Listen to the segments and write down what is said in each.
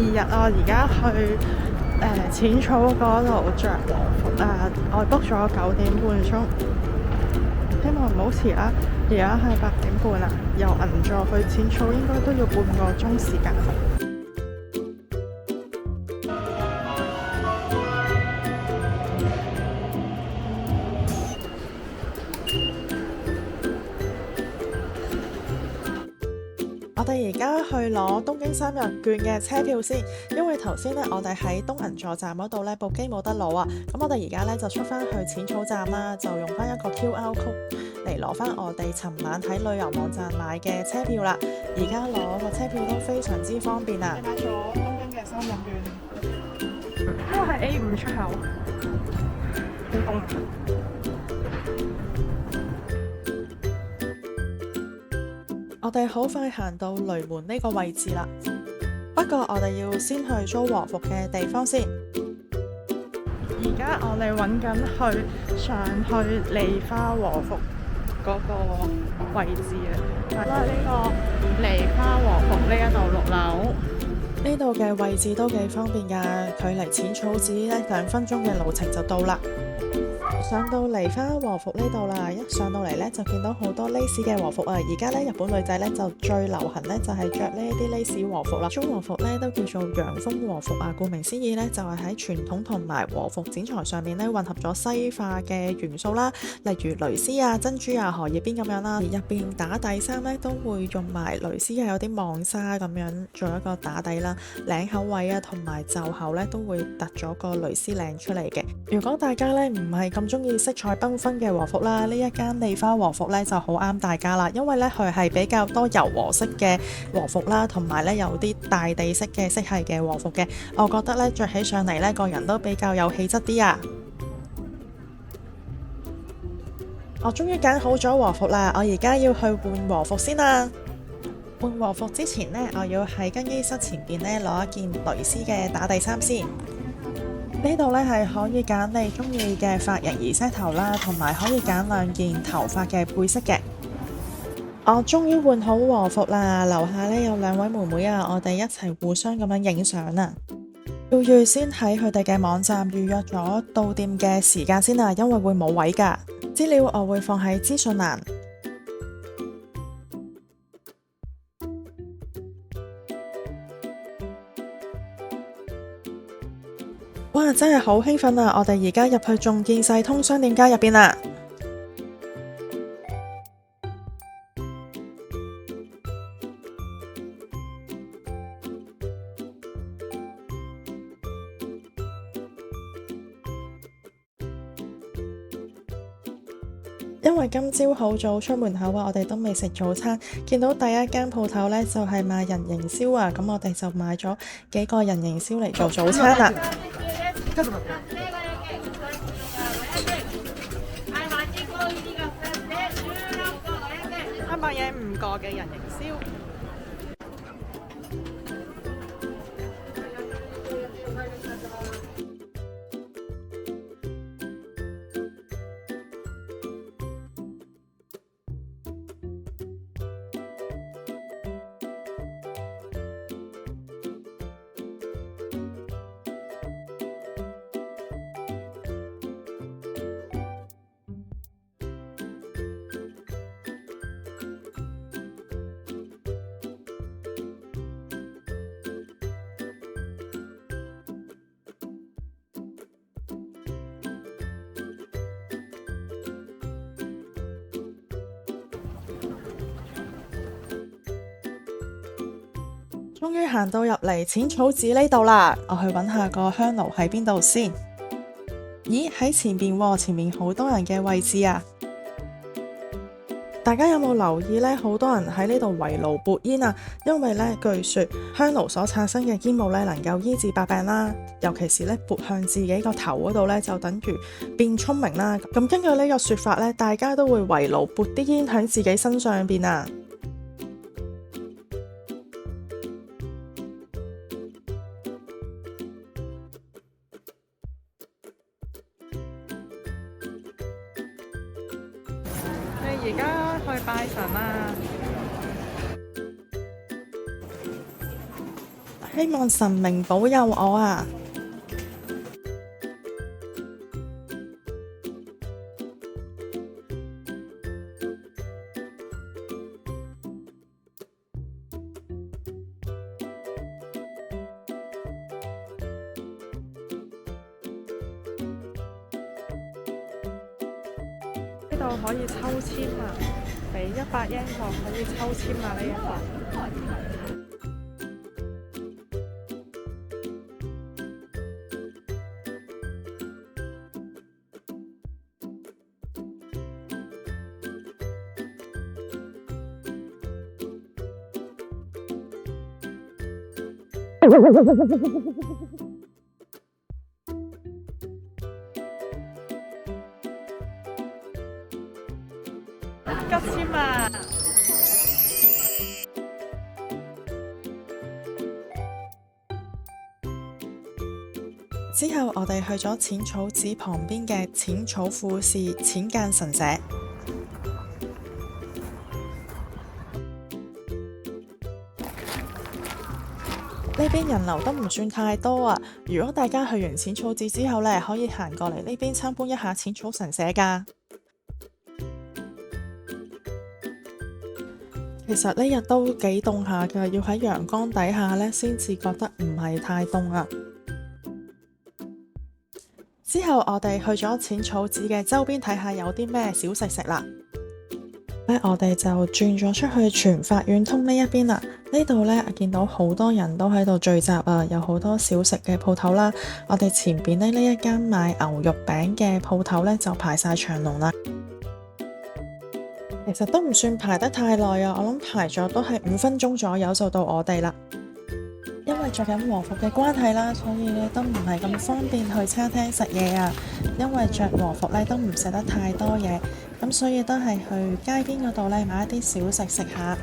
日我而家去淺草嗰度着和服我 book 咗9點半鐘，希望唔好遲啦。而家係8點半啦，由銀座去淺草應該都要半個鐘時間。我哋而家去攞東京3日券嘅車票先，因為頭先呢，我哋喺東銀座站嗰度呢部機冇得攞啊，咁我哋而家呢，就出翻去淺草站啦，就用翻一個 QR code 嚟攞翻我哋尋晚喺旅遊網站買嘅車票啦。而家攞個車票都非常之方便啊！你買咗東京嘅3日券，呢個係 A5 出口，好凍。我哋好快行到雷門呢個位置啦，不過我哋要先去租和服嘅地方先。而家我哋揾緊上去梨花和服嗰個位置啊，係啦，呢個梨花和服呢一度6樓，呢度嘅位置都幾方便㗎，距離淺草只2分鐘嘅路程就到啦。上到梨花和服呢度啦，一上到嚟呢，就見到好多 lace 嘅和服啊！而家呢，日本女仔呢，就最流行呢，就係着呢啲 lace 和服啦。中和服呢，都叫做洋風和服啊，顧名思義呢，就係喺傳統同埋和服剪裁上面呢，混合咗西化嘅元素啦，例如蕾絲啊、珍珠啊、荷葉邊咁樣啦。而入邊打底衫呢，都會用埋蕾絲啊，有啲望紗咁樣做一個打底啦，領口位啊同埋袖口呢，都會突咗個蕾絲領出嚟嘅。如果大家呢，唔係咁中意色彩繽紛嘅和服啦，呢一間梨花和服呢就好啱大家啦，因為呢，佢係比較多柔和色嘅和服啦，同埋呢有啲大地色嘅色系嘅和服嘅，我覺得呢着起上嚟呢個人都比較有氣質啲啊！我終於揀好咗和服啦，我而家要去換和服先啦。換和服之前呢，我要喺更衣室前邊呢攞一件蕾絲嘅打底衫先。呢度呢係可以揀你中意嘅髮型而 set 頭啦，同埋可以揀2件頭髮嘅配飾嘅。我終於換好和服啦，樓下呢有2位妹妹啊，我哋一齊互相咁樣影相啊。要預先喺佢哋嘅網站預約咗到店嘅時間先啊，因為會冇位㗎。資料我會放喺資訊欄。哇！真係好興奮啊！我哋而家入去仲見世通商店街入邊啦。因為今朝好早出門口啊，我哋都未食早餐，見到第一間鋪頭呢，就係賣人形燒啊，咁我哋就買咗幾個人形燒嚟做早餐啦。300嘢5個嘅人形燒。終於行到入嚟淺草寺呢度啦，我去揾下個香爐喺邊度先。咦，喺前邊喎，前面好多人嘅位置啊！大家有冇留意呢？好多人喺呢度圍爐撥煙啊，因為呢，據說香爐所產生嘅煙霧呢，能夠醫治百病啦，尤其是呢，撥向自己個頭嗰度呢，就等於變聰明啦。咁根據呢個說法呢，大家都會圍爐撥啲煙喺自己身上邊啊。而家去拜神啦！希望神明保佑我啊！呢度可以抽籤啊，俾100英鎊可以抽籤啊！呢一度。急籤啊！之後我哋去咗淺草寺旁邊嘅淺草富士淺間神社。呢邊人流都唔算太多啊！如果大家去完淺草寺之後呢，可以行過嚟呢邊參觀一下淺草神社㗎。其實呢日都幾凍下㗎，要喺陽光底下呢先至覺得唔係太凍啊。之後我哋去咗淺草寺嘅周邊睇下有啲咩小食食啦。我哋就轉咗出去全法院通呢一邊啦。呢度呢，見到好多人都喺度聚集啊，有好多小食嘅鋪頭啦。我哋前邊呢一間賣牛肉餅嘅鋪頭呢，就排晒長龍啦。其實都唔算排得太耐啊，我諗排咗都係5分鐘左右就到我哋啦。因為着緊和服嘅關係啦，所以呢都唔係咁方便去餐廳食嘢啊。因為着和服呢都唔食得太多嘢，咁所以都係去街邊嗰度呢買一啲小食食下。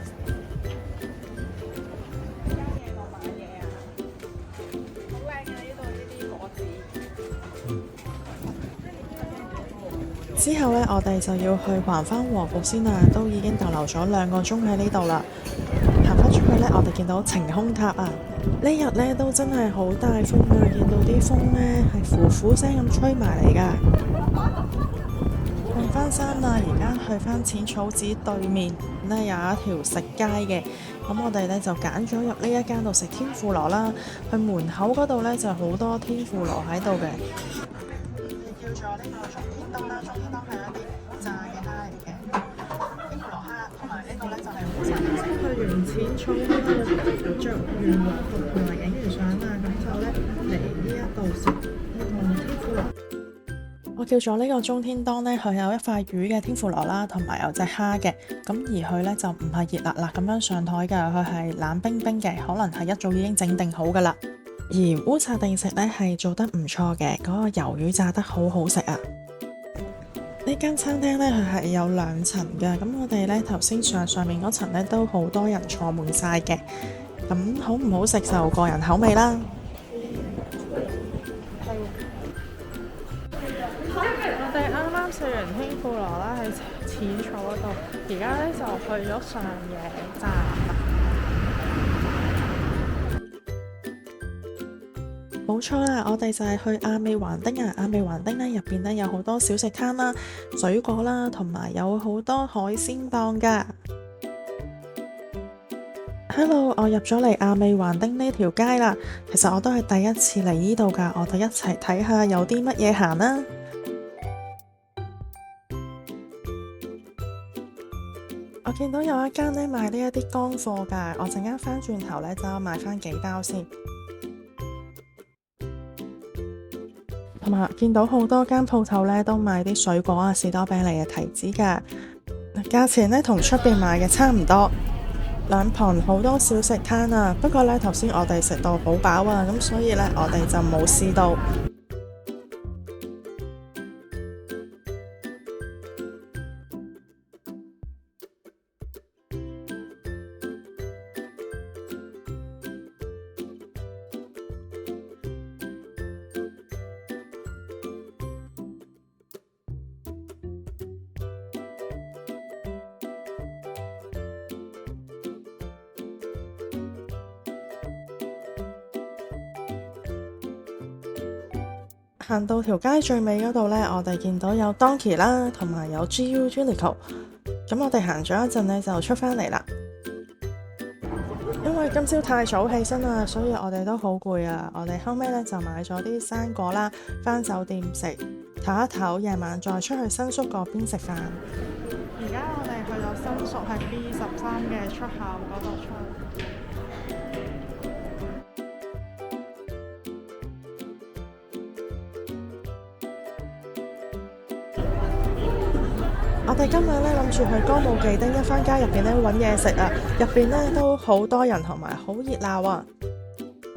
之後呢，我哋就要去還返和服先啦，都已經逗留咗2個鐘喺呢度啦。行返出去呢，我哋見到晴空塔啊！呢日呢都真係好大風啊，見到啲風呢係呼呼聲咁吹埋嚟㗎。換返衫啦，而家去返淺草寺對面呢有一條食街嘅，咁我哋呢就揀咗入呢一間度食天婦羅啦。去門口嗰度呢就好多天婦羅喺度嘅。叫做呢個中天當啦，中天當係一啲炸嘅蝦嚟嘅，天婦羅蝦，同埋呢個呢就係烏賊。去完淺草嗰度着完和服同埋影完相啊，咁就呢嚟呢一度食呢個天婦羅。我叫咗呢個中天當呢，佢有一塊魚嘅天婦羅啦，同埋有隻蝦嘅，咁而佢呢就唔係熱辣辣咁樣上台㗎，佢係冷冰冰嘅，可能係一早已經整定好㗎啦。而烏賊定食呢係做得唔錯嘅，嗰個魷魚炸得好好食啊！呢間餐廳呢，佢係有2層嘅，咁我哋呢頭先上面嗰層呢都好多人坐滿晒嘅，咁好唔好食就個人口味啦。我哋啱啱食完天婦羅啦，喺淺草嗰度，而家呢就去咗上野站啦。冇錯啦，我哋就係去亞美橫丁啊！亞美橫丁呢入邊呢有好多小食攤啦、水果啦，同埋有好多海鮮檔㗎。Hello， 我入咗嚟亞美橫丁呢條街啦。其實我都係第一次嚟呢度㗎，我哋一齊睇下有啲乜嘢行啦。我見到有一間呢賣呢一啲乾貨㗎，我陣間返轉頭呢就買返幾包先。同埋見到好多間鋪頭呢都賣啲水果啊、士多啤梨嘅提子㗎，價錢呢同出邊買嘅差唔多。兩旁好多小食攤啊，不過呢頭先我哋食到好飽啊，咁所以呢我哋就冇試到。行到條街最尾嗰度呢，我哋見到有 Donkey 啦，同埋有 GU Uniqlo。咁我哋行咗一陣呢，就出返嚟啦。因為今朝太早起身啦，所以我哋都好攰啊。我哋後尾呢，就買咗啲生果啦，返酒店食，唞一唞，夜晚再出去新宿嗰邊食飯。而家我哋去到新宿係 B13嘅出口嗰度出。我哋今晚咧諗住去歌舞伎町一番街入邊咧揾嘢食啊，入邊咧都好多人同埋好熱鬧啊！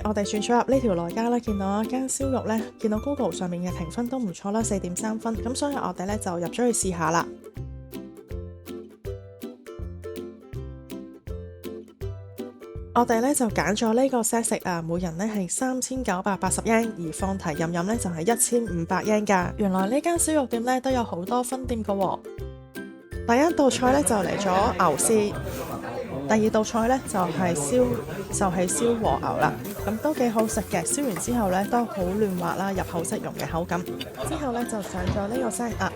我哋轉咗入呢條內街咧，見到一間燒肉咧，見到 Google 上面嘅評分都唔錯啦，4.3分，咁所以我哋咧就入咗去試下啦。我哋咧就揀咗呢個 set 食啊，每人咧係3980 yen，而放題任飲咧就係1500 yen 㗎。原來呢間燒肉店咧都有好多分店㗎喎。第一道菜咧就嚟咗牛絲，第二道菜咧就係燒和牛啦，咁都幾好食嘅。燒完之後咧都好嫩滑啦，入口即溶嘅口感。之後咧就上咗呢個 set 啊，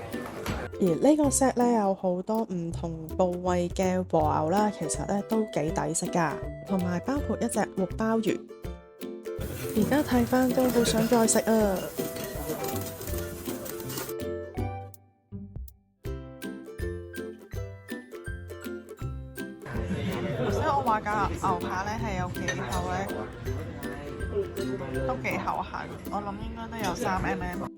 而呢個 set 咧有好多唔同部位嘅和牛啦，其實咧都幾抵食㗎，同埋包括一隻活鮑魚。而家睇返都好想再食啊！頭先我話架牛扒咧係有幾厚咧，都幾厚下，我諗應該都有3mm。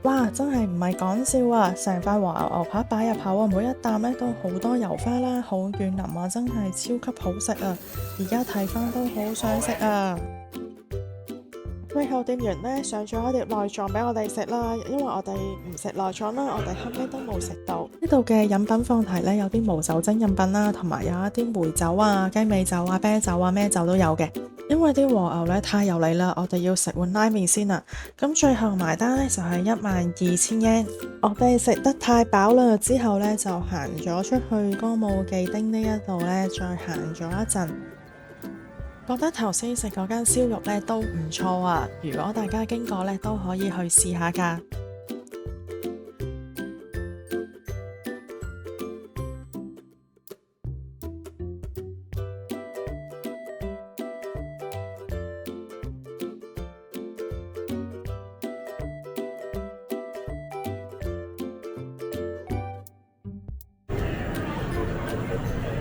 哇！真係唔係講笑啊！成塊和牛扒擺入口啊，每一啖咧都好多油花啦，好軟腍啊，真係超級好食啊！而家睇返都好想食啊！最後店員咧上咗一碟內臟俾我哋食啦，因為我哋唔食內臟啦，我哋後尾都冇食到。呢度嘅飲品放題咧有啲無酒精飲品啦，同埋有一啲梅酒啊、雞尾酒啊、啤酒啊、咩酒都有嘅。因為啲和牛咧太油膩啦，我哋要食碗拉麵先啦。咁最後埋單咧就係12000 yen。我哋食得太飽啦，之後咧就行咗出去歌舞伎町呢一度咧，再行咗一陣。覺得頭先食嗰間燒肉咧都唔錯啊！如果大家經過咧都可以去試下㗎。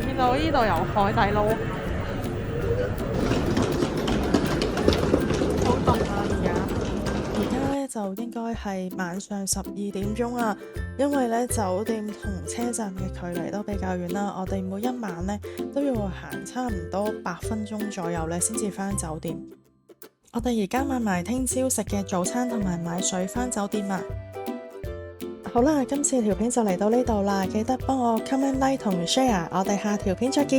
見到呢度有海底撈。就應該係晚上12點鐘啦，因為咧酒店同車站嘅距離都比較遠啦，我哋每一晚咧都要行差唔多8分鐘左右咧先至返酒店。我哋而家買埋聽朝食嘅早餐同埋買水返酒店啊！好啦，今次條片就嚟到呢度啦，記得幫我 comment、like 同 share，我哋下條片再見。